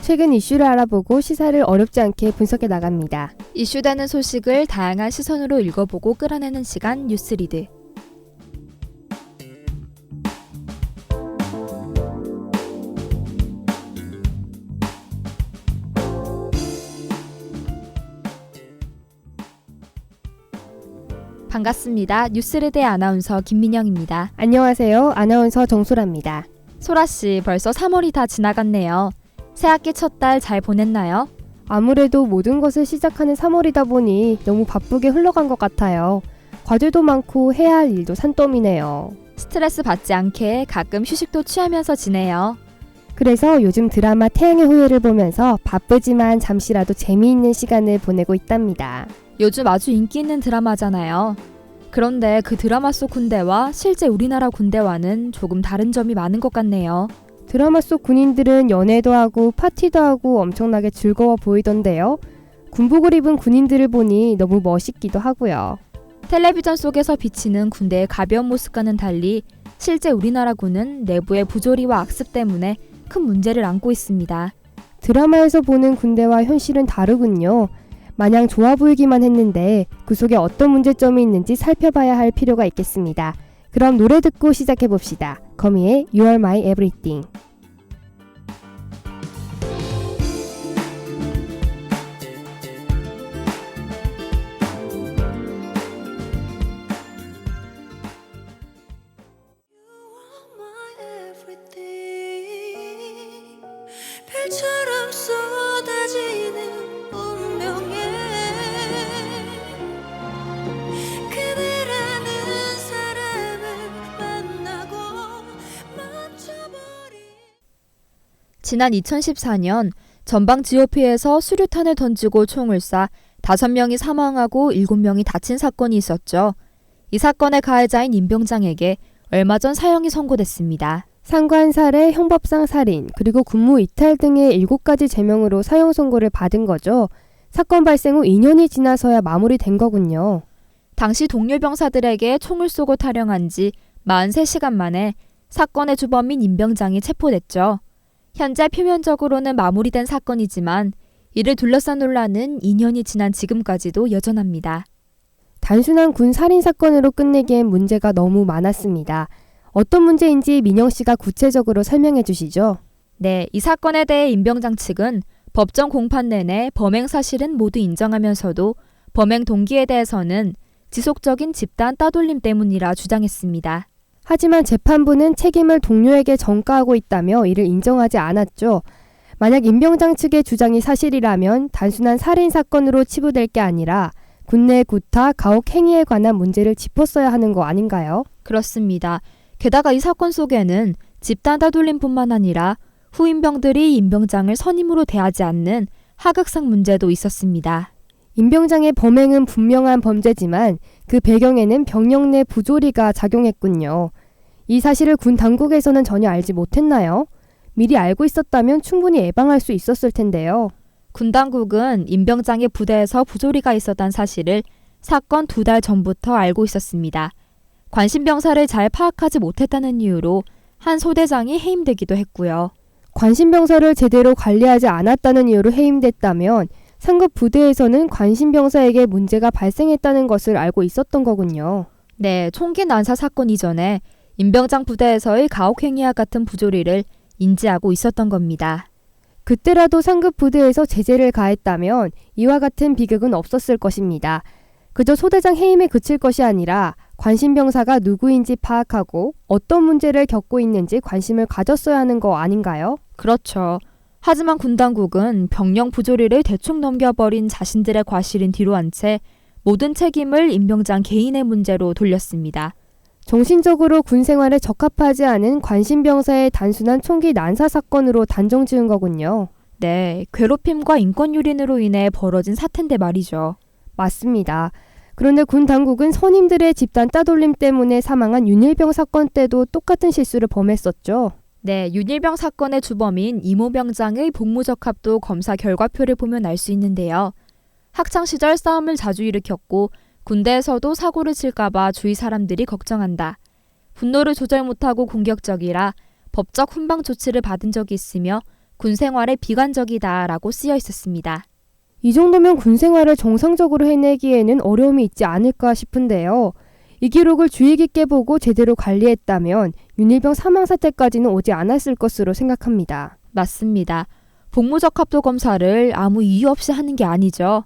최근 이슈를 알아보고 시사를 어렵지 않게 분석해 나갑니다. 이슈되는 소식을 다양한 시선으로 읽어보고 끌어내는 시간 뉴스리드. 반갑습니다. 뉴스리드의 아나운서 김민영입니다. 안녕하세요. 아나운서 정소라입니다. 소라씨, 벌써 3월이 다 지나갔네요. 새학기 첫 달 잘 보냈나요? 아무래도 모든 것을 시작하는 3월이다 보니 너무 바쁘게 흘러간 것 같아요. 과제도 많고 해야 할 일도 산더미네요. 스트레스 받지 않게 가끔 휴식도 취하면서 지내요. 그래서 요즘 드라마 태양의 후예를 보면서 바쁘지만 잠시라도 재미있는 시간을 보내고 있답니다. 요즘 아주 인기 있는 드라마잖아요. 그런데 그 드라마 속 군대와 실제 우리나라 군대와는 조금 다른 점이 많은 것 같네요. 드라마 속 군인들은 연애도 하고 파티도 하고 엄청나게 즐거워 보이던데요. 군복을 입은 군인들을 보니 너무 멋있기도 하고요. 텔레비전 속에서 비치는 군대의 가벼운 모습과는 달리 실제 우리나라 군은 내부의 부조리와 악습 때문에 큰 문제를 안고 있습니다. 드라마에서 보는 군대와 현실은 다르군요. 마냥 좋아 보이기만 했는데 그 속에 어떤 문제점이 있는지 살펴봐야 할 필요가 있겠습니다. 그럼 노래 듣고 시작해봅시다. 거미의 You Are My Everything. 별처럼 쏟아지는 운명에 그대라는 사람을 만나고 멈춰버린. 지난 2014년 전방 GOP에서 수류탄을 던지고 총을 쏴 5명이 사망하고 7명이 다친 사건이 있었죠. 이 사건의 가해자인 임병장에게 얼마 전 사형이 선고됐습니다. 상관 살해, 형법상 살인, 그리고 군무 이탈 등의 7가지 죄명으로 사형 선고를 받은 거죠. 사건 발생 후 2년이 지나서야 마무리된 거군요. 당시 동료 병사들에게 총을 쏘고 탈영한 지 43시간 만에 사건의 주범인 임병장이 체포됐죠. 현재 표면적으로는 마무리된 사건이지만 이를 둘러싼 논란은 2년이 지난 지금까지도 여전합니다. 단순한 군 살인 사건으로 끝내기엔 문제가 너무 많았습니다. 어떤 문제인지 민영 씨가 구체적으로 설명해 주시죠. 네, 이 사건에 대해 임병장 측은 법정 공판 내내 범행 사실은 모두 인정하면서도 범행 동기에 대해서는 지속적인 집단 따돌림 때문이라 주장했습니다. 하지만 재판부는 책임을 동료에게 전가하고 있다며 이를 인정하지 않았죠. 만약 임병장 측의 주장이 사실이라면 단순한 살인 사건으로 치부될 게 아니라 군내 구타, 가혹 행위에 관한 문제를 짚었어야 하는 거 아닌가요? 그렇습니다. 게다가 이 사건 속에는 집단 따돌림뿐만 아니라 후임병들이 임병장을 선임으로 대하지 않는 하극상 문제도 있었습니다. 임병장의 범행은 분명한 범죄지만 그 배경에는 병력 내 부조리가 작용했군요. 이 사실을 군 당국에서는 전혀 알지 못했나요? 미리 알고 있었다면 충분히 예방할 수 있었을 텐데요. 군 당국은 임병장의 부대에서 부조리가 있었다는 사실을 사건 2달 전부터 알고 있었습니다. 관심병사를 잘 파악하지 못했다는 이유로 한 소대장이 해임되기도 했고요. 관심병사를 제대로 관리하지 않았다는 이유로 해임됐다면 상급 부대에서는 관심병사에게 문제가 발생했다는 것을 알고 있었던 거군요. 네, 총기 난사 사건 이전에 임병장 부대에서의 가혹행위와 같은 부조리를 인지하고 있었던 겁니다. 그때라도 상급 부대에서 제재를 가했다면 이와 같은 비극은 없었을 것입니다. 그저 소대장 해임에 그칠 것이 아니라 관심병사가 누구인지 파악하고 어떤 문제를 겪고 있는지 관심을 가졌어야 하는 거 아닌가요? 그렇죠. 하지만 군 당국은 병력 부조리를 대충 넘겨버린 자신들의 과실인 뒤로 한 채 모든 책임을 임병장 개인의 문제로 돌렸습니다. 정신적으로 군 생활에 적합하지 않은 관심병사의 단순한 총기 난사 사건으로 단정 지은 거군요. 네, 괴롭힘과 인권유린으로 인해 벌어진 사태인데 말이죠. 맞습니다. 그런데 군 당국은 선임들의 집단 따돌림 때문에 사망한 윤일병 사건 때도 똑같은 실수를 범했었죠. 네, 윤일병 사건의 주범인 이모 병장의 복무적합도 검사 결과표를 보면 알 수 있는데요. 학창시절 싸움을 자주 일으켰고 군대에서도 사고를 칠까봐 주위 사람들이 걱정한다. 분노를 조절 못하고 공격적이라 법적 훈방 조치를 받은 적이 있으며 군 생활에 비관적이다라고 쓰여 있었습니다. 이 정도면 군 생활을 정상적으로 해내기에는 어려움이 있지 않을까 싶은데요. 이 기록을 주의 깊게 보고 제대로 관리했다면 윤일병 사망 사태까지는 오지 않았을 것으로 생각합니다. 맞습니다. 복무적 합도 검사를 아무 이유 없이 하는 게 아니죠.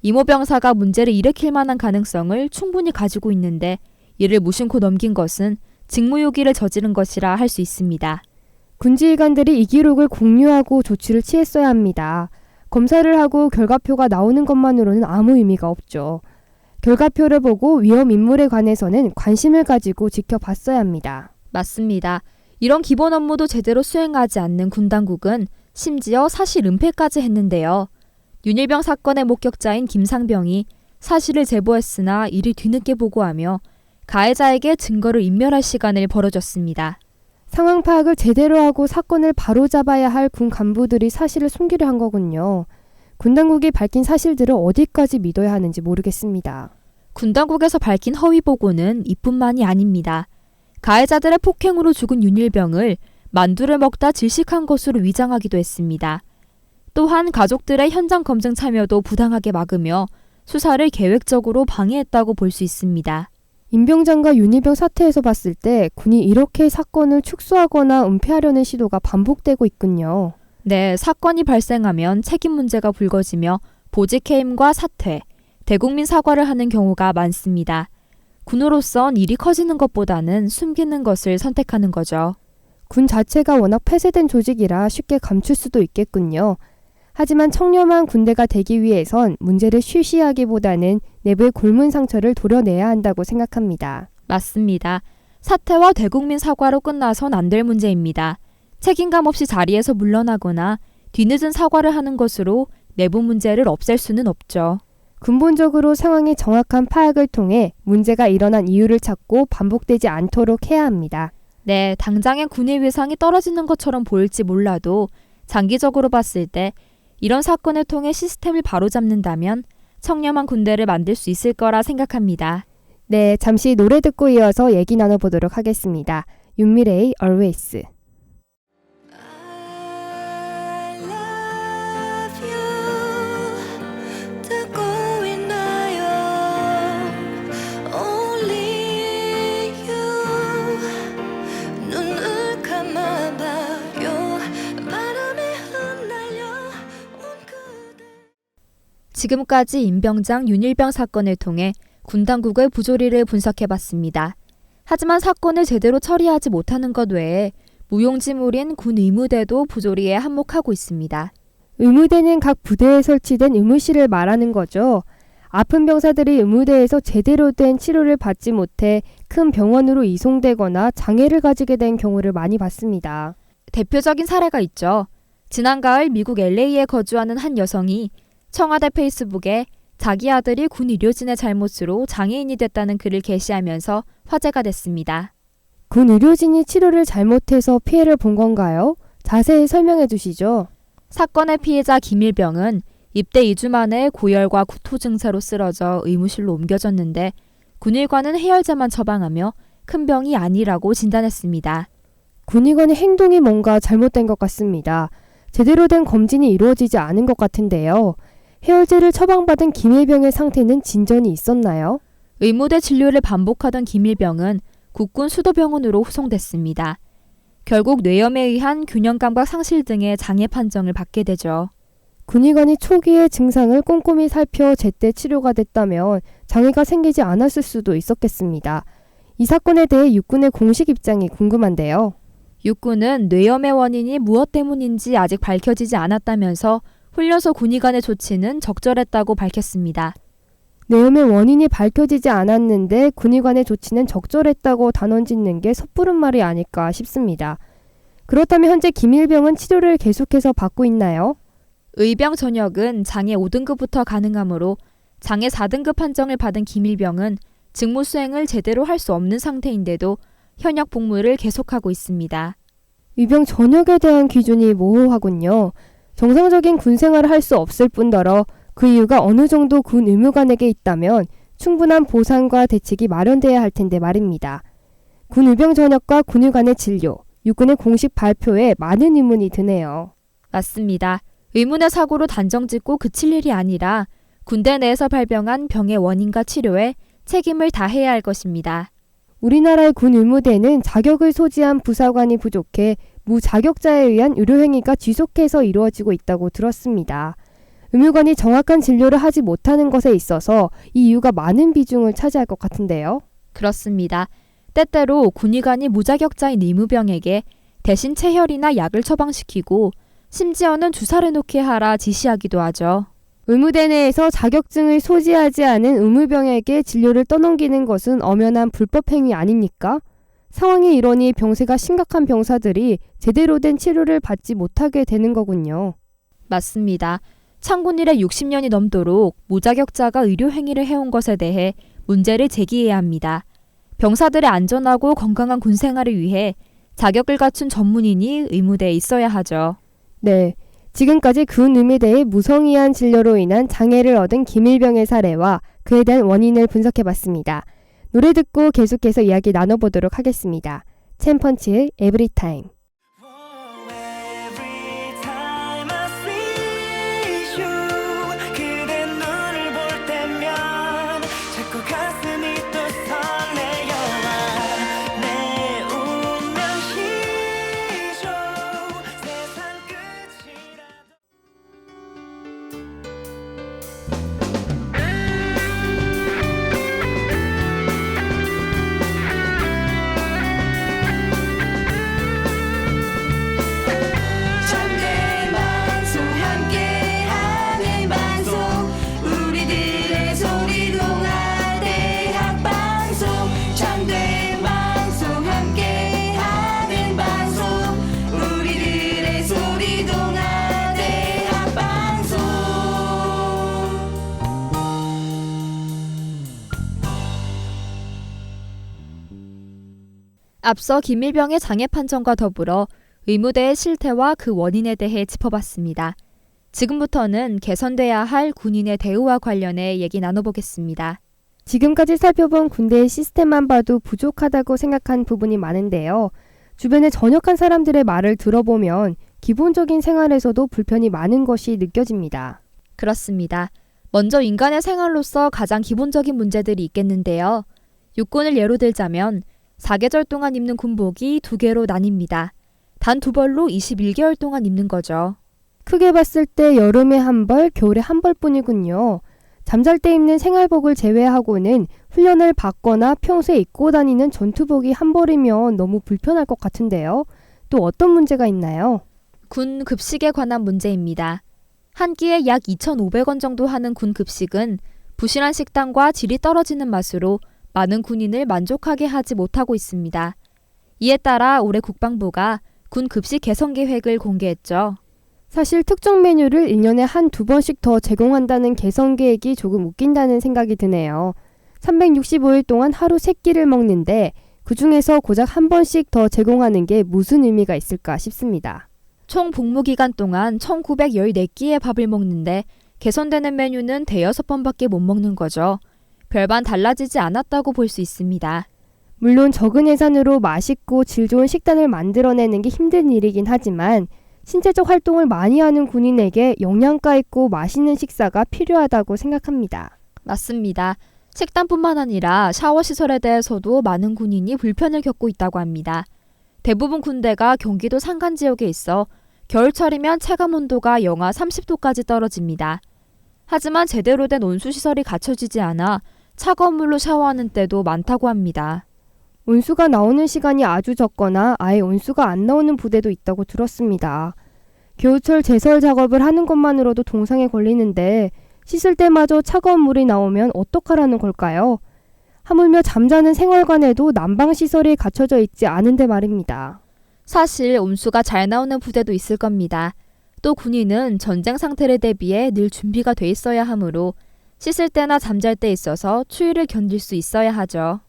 이모 병사가 문제를 일으킬 만한 가능성을 충분히 가지고 있는데 이를 무심코 넘긴 것은 직무유기를 저지른 것이라 할 수 있습니다. 군지휘관들이 이 기록을 공유하고 조치를 취했어야 합니다. 검사를 하고 결과표가 나오는 것만으로는 아무 의미가 없죠. 결과표를 보고 위험 인물에 관해서는 관심을 가지고 지켜봤어야 합니다. 맞습니다. 이런 기본 업무도 제대로 수행하지 않는 군 당국은 심지어 사실 은폐까지 했는데요. 윤일병 사건의 목격자인 김상병이 사실을 제보했으나 이를 뒤늦게 보고하며 가해자에게 증거를 인멸할 시간을 벌어줬습니다. 상황 파악을 제대로 하고 사건을 바로잡아야 할 군 간부들이 사실을 숨기려 한 거군요. 군 당국이 밝힌 사실들을 어디까지 믿어야 하는지 모르겠습니다. 군 당국에서 밝힌 허위 보고는 이뿐만이 아닙니다. 가해자들의 폭행으로 죽은 윤일병을 만두를 먹다 질식한 것으로 위장하기도 했습니다. 또한 가족들의 현장 검증 참여도 부당하게 막으며 수사를 계획적으로 방해했다고 볼 수 있습니다. 임병장과 윤일병 사태에서 봤을 때 군이 이렇게 사건을 축소하거나 은폐하려는 시도가 반복되고 있군요. 네, 사건이 발생하면 책임 문제가 불거지며 보직 해임과 사퇴, 대국민 사과를 하는 경우가 많습니다. 군으로선 일이 커지는 것보다는 숨기는 것을 선택하는 거죠. 군 자체가 워낙 폐쇄된 조직이라 쉽게 감출 수도 있겠군요. 하지만 청렴한 군대가 되기 위해선 문제를 쉬쉬하기보다는 내부의 곪은 상처를 도려내야 한다고 생각합니다. 맞습니다. 사퇴와 대국민 사과로 끝나선 안 될 문제입니다. 책임감 없이 자리에서 물러나거나 뒤늦은 사과를 하는 것으로 내부 문제를 없앨 수는 없죠. 근본적으로 상황의 정확한 파악을 통해 문제가 일어난 이유를 찾고 반복되지 않도록 해야 합니다. 네, 당장의 군의 위상이 떨어지는 것처럼 보일지 몰라도 장기적으로 봤을 때 이런 사건을 통해 시스템을 바로잡는다면 청렴한 군대를 만들 수 있을 거라 생각합니다. 네, 잠시 노래 듣고 이어서 얘기 나눠보도록 하겠습니다. 윤미래의 Always. I love you 듣고 있나요 Only you 눈을 감아봐요 바람에 흩날려 온 그대 지금까지 임병장 윤일병 사건을 통해 군 당국의 부조리를 분석해봤습니다. 하지만 사건을 제대로 처리하지 못하는 것 외에 무용지물인 군 의무대도 부조리에 한몫하고 있습니다. 의무대는 각 부대에 설치된 의무실을 말하는 거죠. 아픈 병사들이 의무대에서 제대로 된 치료를 받지 못해 큰 병원으로 이송되거나 장애를 가지게 된 경우를 많이 봤습니다. 대표적인 사례가 있죠. 지난 가을 미국 LA에 거주하는 한 여성이 청와대 페이스북에 자기 아들이 군 의료진의 잘못으로 장애인이 됐다는 글을 게시하면서 화제가 됐습니다. 군 의료진이 치료를 잘못해서 피해를 본 건가요? 자세히 설명해 주시죠. 사건의 피해자 김일병은 입대 2주 만에 고열과 구토 증세로 쓰러져 의무실로 옮겨졌는데 군의관은 해열제만 처방하며 큰 병이 아니라고 진단했습니다. 군의관의 행동이 뭔가 잘못된 것 같습니다. 제대로 된 검진이 이루어지지 않은 것 같은데요. 해열제를 처방받은 김일병의 상태는 진전이 있었나요? 의무대 진료를 반복하던 김일병은 국군 수도병원으로 후송됐습니다. 결국 뇌염에 의한 균형감각 상실 등의 장애 판정을 받게 되죠. 군의관이 초기의 증상을 꼼꼼히 살펴 제때 치료가 됐다면 장애가 생기지 않았을 수도 있었겠습니다. 이 사건에 대해 육군의 공식 입장이 궁금한데요. 육군은 뇌염의 원인이 무엇 때문인지 아직 밝혀지지 않았다면서 훈련소 군의관의 조치는 적절했다고 밝혔습니다. 뇌염의 원인이 밝혀지지 않았는데 군의관의 조치는 적절했다고 단언 짓는 게 섣부른 말이 아닐까 싶습니다. 그렇다면 현재 김일병은 치료를 계속해서 받고 있나요? 의병 전역은 장애 5등급부터 가능하므로 장애 4등급 판정을 받은 김일병은 직무 수행을 제대로 할 수 없는 상태인데도 현역 복무를 계속하고 있습니다. 의병 전역에 대한 기준이 모호하군요. 정상적인 군 생활을 할 수 없을 뿐더러 그 이유가 어느 정도 군 의무관에게 있다면 충분한 보상과 대책이 마련돼야 할 텐데 말입니다. 군 의병 전역과 군의관의 진료, 육군의 공식 발표에 많은 의문이 드네요. 맞습니다. 의문의 사고로 단정짓고 그칠 일이 아니라 군대 내에서 발병한 병의 원인과 치료에 책임을 다해야 할 것입니다. 우리나라의 군 의무대는 자격을 소지한 부사관이 부족해 무자격자에 의한 의료행위가 지속해서 이루어지고 있다고 들었습니다. 의무관이 정확한 진료를 하지 못하는 것에 있어서 이 이유가 많은 비중을 차지할 것 같은데요. 그렇습니다. 때때로 군의관이 무자격자인 의무병에게 대신 체혈이나 약을 처방시키고 심지어는 주사를 놓게 하라 지시하기도 하죠. 의무대 내에서 자격증을 소지하지 않은 의무병에게 진료를 떠넘기는 것은 엄연한 불법 행위 아닙니까? 상황이 이러니 병세가 심각한 병사들이 제대로 된 치료를 받지 못하게 되는 거군요. 맞습니다. 창군 이래 60년이 넘도록 무자격자가 의료 행위를 해온 것에 대해 문제를 제기해야 합니다. 병사들의 안전하고 건강한 군 생활을 위해 자격을 갖춘 전문인이 의무대에 있어야 하죠. 네, 지금까지 군 의무대의 무성의한 진료로 인한 장애를 얻은 김일병의 사례와 그에 대한 원인을 분석해봤습니다. 노래 듣고 계속해서 이야기 나눠보도록 하겠습니다. 챔펀치의 에브리타임. 앞서 김일병의 장애 판정과 더불어 의무대의 실태와 그 원인에 대해 짚어봤습니다. 지금부터는 개선돼야 할 군인의 대우와 관련해 얘기 나눠보겠습니다. 지금까지 살펴본 군대의 시스템만 봐도 부족하다고 생각한 부분이 많은데요. 주변의 전역한 사람들의 말을 들어보면 기본적인 생활에서도 불편이 많은 것이 느껴집니다. 그렇습니다. 먼저 인간의 생활로서 가장 기본적인 문제들이 있겠는데요. 육군을 예로 들자면 4계절 동안 입는 군복이 2개로 나뉩니다. 단 2벌로 21개월 동안 입는 거죠. 크게 봤을 때 여름에 한 벌, 겨울에 한 벌뿐이군요. 잠잘 때 입는 생활복을 제외하고는 훈련을 받거나 평소에 입고 다니는 전투복이 한 벌이면 너무 불편할 것 같은데요. 또 어떤 문제가 있나요? 군 급식에 관한 문제입니다. 한 끼에 약 2,500원 정도 하는 군 급식은 부실한 식단과 질이 떨어지는 맛으로 많은 군인을 만족하게 하지 못하고 있습니다. 이에 따라 올해 국방부가 군 급식 개선 계획을 공개했죠. 사실 특정 메뉴를 1년에 한두 번씩 더 제공한다는 개선 계획이 조금 웃긴다는 생각이 드네요. 365일 동안 하루 3끼를 먹는데 그중에서 고작 한 번씩 더 제공하는 게 무슨 의미가 있을까 싶습니다. 총 복무 기간 동안 1,914끼의 밥을 먹는데 개선되는 메뉴는 대여섯 번밖에 못 먹는 거죠. 별반 달라지지 않았다고 볼 수 있습니다. 물론 적은 예산으로 맛있고 질 좋은 식단을 만들어내는 게 힘든 일이긴 하지만 신체적 활동을 많이 하는 군인에게 영양가 있고 맛있는 식사가 필요하다고 생각합니다. 맞습니다. 식단뿐만 아니라 샤워 시설에 대해서도 많은 군인이 불편을 겪고 있다고 합니다. 대부분 군대가 경기도 산간 지역에 있어 겨울철이면 체감 온도가 영하 30도까지 떨어집니다. 하지만 제대로 된 온수시설이 갖춰지지 않아 차가운 물로 샤워하는 때도 많다고 합니다. 온수가 나오는 시간이 아주 적거나 아예 온수가 안 나오는 부대도 있다고 들었습니다. 겨울철 제설 작업을 하는 것만으로도 동상에 걸리는데 씻을 때마저 차가운 물이 나오면 어떡하라는 걸까요? 하물며 잠자는 생활관에도 난방시설이 갖춰져 있지 않은데 말입니다. 사실 온수가 잘 나오는 부대도 있을 겁니다. 또 군인은 전쟁 상태를 대비해 늘 준비가 돼 있어야 하므로 씻을 때나 잠잘 때 있어서 추위를 견딜 수 있어야 하죠.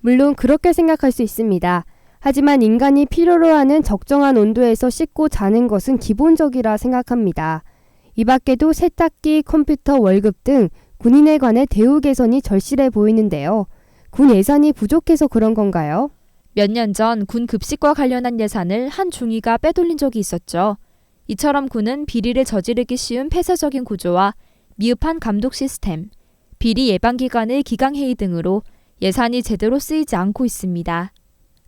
물론 그렇게 생각할 수 있습니다. 하지만 인간이 필요로 하는 적정한 온도에서 씻고 자는 것은 기본적이라 생각합니다. 이 밖에도 세탁기, 컴퓨터, 월급 등 군인에 관해 대우 개선이 절실해 보이는데요. 군 예산이 부족해서 그런 건가요? 몇 년 전 군 급식과 관련한 예산을 한 중위가 빼돌린 적이 있었죠. 이처럼 군은 비리를 저지르기 쉬운 폐쇄적인 구조와 미흡한 감독 시스템, 비리 예방 기관의 기강회의 등으로 예산이 제대로 쓰이지 않고 있습니다.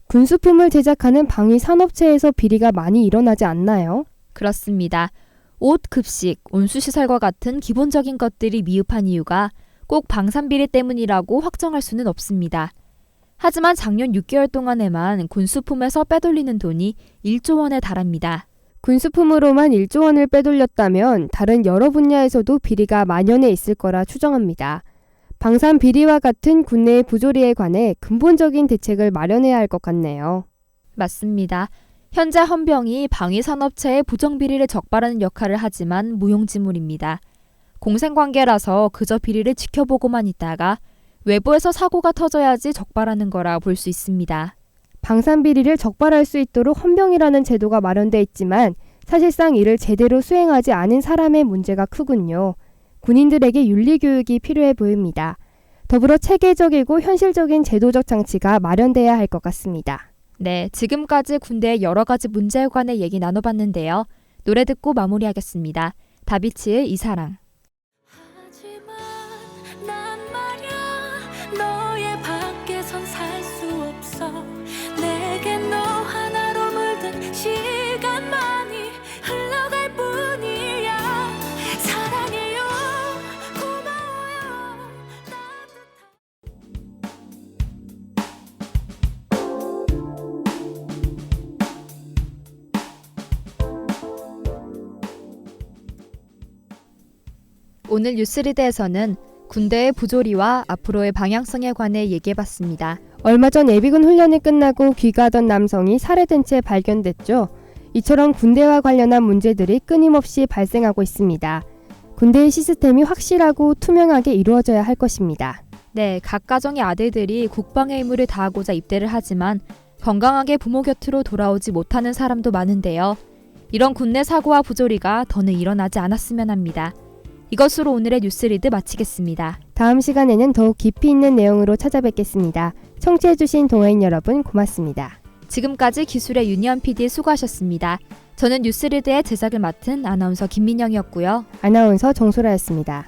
군수품을 제작하는 방위 산업체에서 비리가 많이 일어나지 않나요? 그렇습니다. 옷, 급식, 온수시설과 같은 기본적인 것들이 미흡한 이유가 꼭 방산비리 때문이라고 확정할 수는 없습니다. 하지만 작년 6개월 동안에만 군수품에서 빼돌리는 돈이 1조 원에 달합니다. 군수품으로만 1조 원을 빼돌렸다면 다른 여러 분야에서도 비리가 만연해 있을 거라 추정합니다. 방산 비리와 같은 국내의 부조리에 관해 근본적인 대책을 마련해야 할 것 같네요. 맞습니다. 현재 헌병이 방위산업체의 부정비리를 적발하는 역할을 하지만 무용지물입니다. 공생관계라서 그저 비리를 지켜보고만 있다가 외부에서 사고가 터져야지 적발하는 거라 볼 수 있습니다. 방산 비리를 적발할 수 있도록 헌병이라는 제도가 마련돼 있지만 사실상 이를 제대로 수행하지 않은 사람의 문제가 크군요. 군인들에게 윤리교육이 필요해 보입니다. 더불어 체계적이고 현실적인 제도적 장치가 마련돼야 할 것 같습니다. 네, 지금까지 군대의 여러 가지 문제에 관해 얘기 나눠봤는데요. 노래 듣고 마무리하겠습니다. 다비치의 이사랑. 하지만 난 말야 너의 밖에선 살 수 없어 내게 너 하나로 물든 시간만이 흘러갈 뿐이야 사랑해요 고마워요 오늘 뉴스리드에서는 군대의 부조리와 앞으로의 방향성에 관해 얘기해봤습니다. 얼마 전 예비군 훈련이 끝나고 귀가하던 남성이 살해된 채 발견됐죠. 이처럼 군대와 관련한 문제들이 끊임없이 발생하고 있습니다. 군대의 시스템이 확실하고 투명하게 이루어져야 할 것입니다. 네, 각 가정의 아들들이 국방의 의무를 다하고자 입대를 하지만 건강하게 부모 곁으로 돌아오지 못하는 사람도 많은데요. 이런 군내 사고와 부조리가 더는 일어나지 않았으면 합니다. 이것으로 오늘의 뉴스리드 마치겠습니다. 다음 시간에는 더욱 깊이 있는 내용으로 찾아뵙겠습니다. 청취해주신 동호인 여러분 고맙습니다. 지금까지 기술의 윤희연 PD 수고하셨습니다. 저는 뉴스리드의 제작을 맡은 아나운서 김민영이었고요. 아나운서 정소라였습니다.